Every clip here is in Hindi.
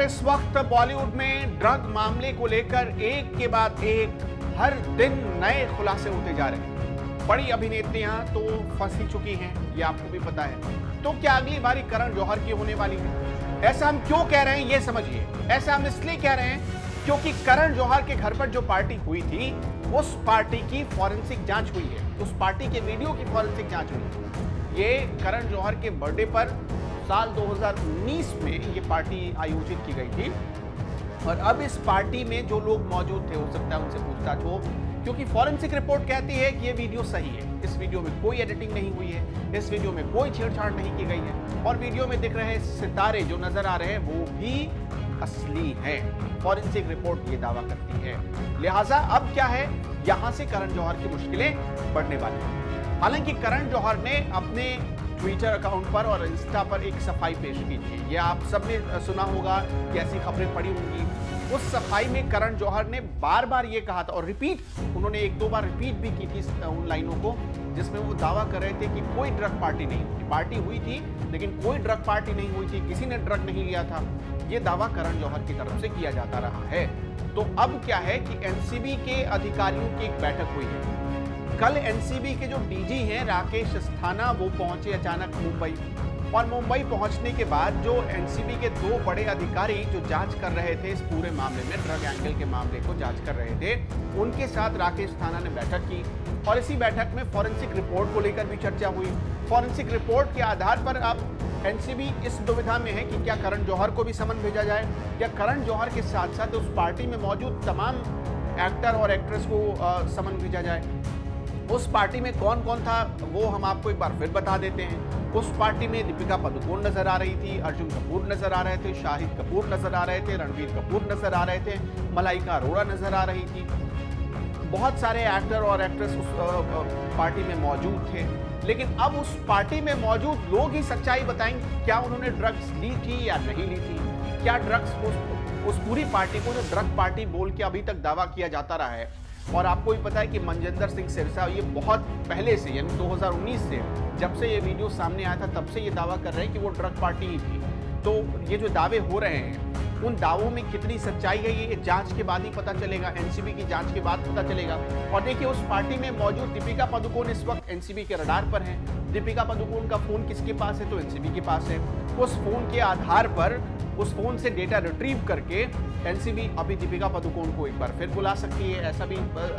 इस वक्त बॉलीवुड में ड्रग मामले को लेकर एक के बाद एक हर दिन नए खुलासे होते जा रहे हैं। बड़ी अभिनेत्रियां तो फंस ही चुकी हैं, ये आपको भी पता है। तो क्या अगली बारी करण जौहर की होने वाली है? ऐसा हम क्यों कह रहे हैं ये समझिए। ऐसा हम इसलिए कह रहे हैं क्योंकि करण जौहर के घर पर जो पार्टी हुई थी उस पार्टी की फॉरेंसिक जांच हुई है, उस पार्टी के वीडियो की फॉरेंसिक जांच हुई है। ये करण जौहर के बर्थडे पर साल 2019 में ये पार्टी आयोजित की गई थी और अब इस पार्टी में जो लोग मौजूद थे हो सकता है उनसे पूछताछ हो, क्योंकि फॉरेंसिक रिपोर्ट कहती है कि ये वीडियो सही है। इस वीडियो में कोई एडिटिंग नहीं हुई है, इस वीडियो में कोई छेड़छाड़ नहीं की गई है और वीडियो में दिख रहे सितारे जो नजर आ रहे हैं वो भी असली है। फॉरेंसिक रिपोर्ट ये दावा करती है। लिहाजा अब क्या है, यहां से करण जौहर की मुश्किलें बढ़ने वाली हैं। हालांकि करण जौहर ने अपने ट्विटर अकाउंट पर और इंस्टा पर एक सफाई पेश की थी। ये आप सबने सुना होगा कि ऐसी खबरें पड़ी होंगी। उस सफाई में करण जौहर ने बार बार ये कहा था और उन्होंने एक दो बार रिपीट भी की थी उन लाइनों को, जिसमें वो दावा कर रहे थे कि कोई ड्रग पार्टी नहीं हुई। पार्टी हुई थी लेकिन कोई ड्रग पार्टी नहीं हुई थी, किसी ने ड्रग नहीं लिया था। ये दावा करण जौहर की तरफ से किया जाता रहा है। तो अब क्या है कि एनसीबी के अधिकारियों की एक बैठक हुई है। कल एनसीबी के जो डीजी हैं राकेश अस्थाना, वो पहुंचे अचानक मुंबई और मुंबई पहुंचने के बाद जो एनसीबी के दो बड़े अधिकारी जो जांच कर रहे थे इस पूरे मामले में, ड्रग एंगल के मामले को जांच कर रहे थे, उनके साथ राकेश अस्थाना ने बैठक की और इसी बैठक में फॉरेंसिक रिपोर्ट को लेकर भी चर्चा हुई। फॉरेंसिक रिपोर्ट के आधार पर अब एनसीबी इस दुविधा में है कि क्या करण जौहर को भी समन भेजा जाए या करण जौहर के साथ साथ उस पार्टी में मौजूद तमाम एक्टर और एक्ट्रेस को समन भेजा जाए। उस पार्टी में कौन कौन था वो हम आपको एक बार फिर बता देते हैं। उस पार्टी में दीपिका पादुकोण नजर आ रही थी, अर्जुन कपूर नजर आ रहे थे, शाहिद कपूर नजर आ रहे थे, रणबीर कपूर नजर आ रहे थे, मलाइका अरोड़ा नजर आ रही थी। बहुत सारे एक्टर और एक्ट्रेस उस पार्टी में मौजूद थे। लेकिन अब उस पार्टी में मौजूद लोग ही सच्चाई बताएंगे, क्या उन्होंने ड्रग्स ली थी या नहीं ली थी। क्या ड्रग्स उस पूरी पार्टी को जो ड्रग पार्टी बोल के अभी तक दावा किया जाता रहा है। और आपको भी पता है कि मनजिंदर सिंह सिरसा ये बहुत पहले से यानी 2019 से जब से ये वीडियो सामने आया था तब से ये दावा कर रहे हैं कि वो ड्रग पार्टी ही थी। तो ये जो दावे हो रहे हैं उन दावों में कितनी सच्चाई है ये जांच के बाद ही पता चलेगा, एनसीबी की जांच के बाद पता चलेगा। और देखिए उस पार्टी में मौजूद दीपिका पादुकोण इस वक्त एनसीबी के रडार पर हैं। दीपिका पादुकोण का फोन किसके पास है, तो एनसीबी के पास है। उस फोन के आधार पर उस फोन से डेटा रिट्रीव करके एनसीबी अभी दीपिका पादुकोण को एक बार फिर बुला सकती है, ऐसा भी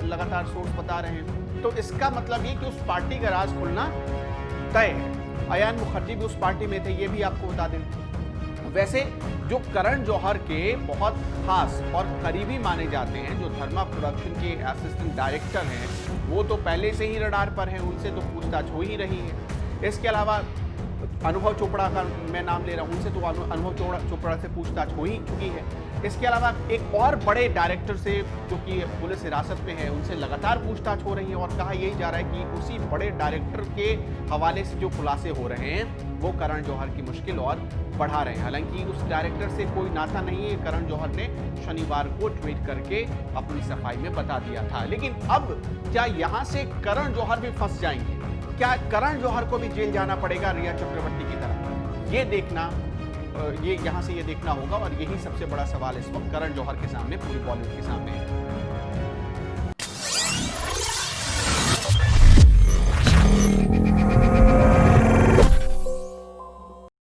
लगातार सोर्स बता रहे हैं। तो इसका मतलब ये कि उस पार्टी का राज खुलना तय है। अयान मुखर्जी भी उस पार्टी में थे, ये भी आपको बता दें। वैसे जो करण जौहर के बहुत खास और करीबी माने जाते हैं, जो धर्मा प्रोडक्शन के असिस्टेंट डायरेक्टर हैं, वो तो पहले से ही रडार पर हैं, उनसे तो पूछताछ हो ही रही है। इसके अलावा अनुभव चोपड़ा का मैं नाम ले रहा हूँ, उनसे तो अनुभव चोपड़ा से पूछताछ हो ही चुकी है। इसके अलावा एक और बड़े डायरेक्टर से जो कि पुलिस हिरासत में है, उनसे लगातार पूछताछ हो रही है और कहा यही जा रहा है कि उसी बड़े डायरेक्टर के हवाले से जो खुलासे हो रहे हैं वो करण जौहर की मुश्किल और बढ़ा रहे हैं। हालांकि उस डायरेक्टर से कोई नाता नहीं है, करण जौहर ने शनिवार को ट्वीट करके अपनी सफाई में बता दिया था। लेकिन अब क्या यहाँ से करण जौहर भी फंस जाएंगे? क्या करण जौहर को भी जेल जाना पड़ेगा रिया चक्रवर्ती की तरह? ये देखना यहाँ से ये देखना होगा और यही सबसे बड़ा सवाल इस वक्त करण जौहर के सामने, पूरी बॉलीवुड के सामने है।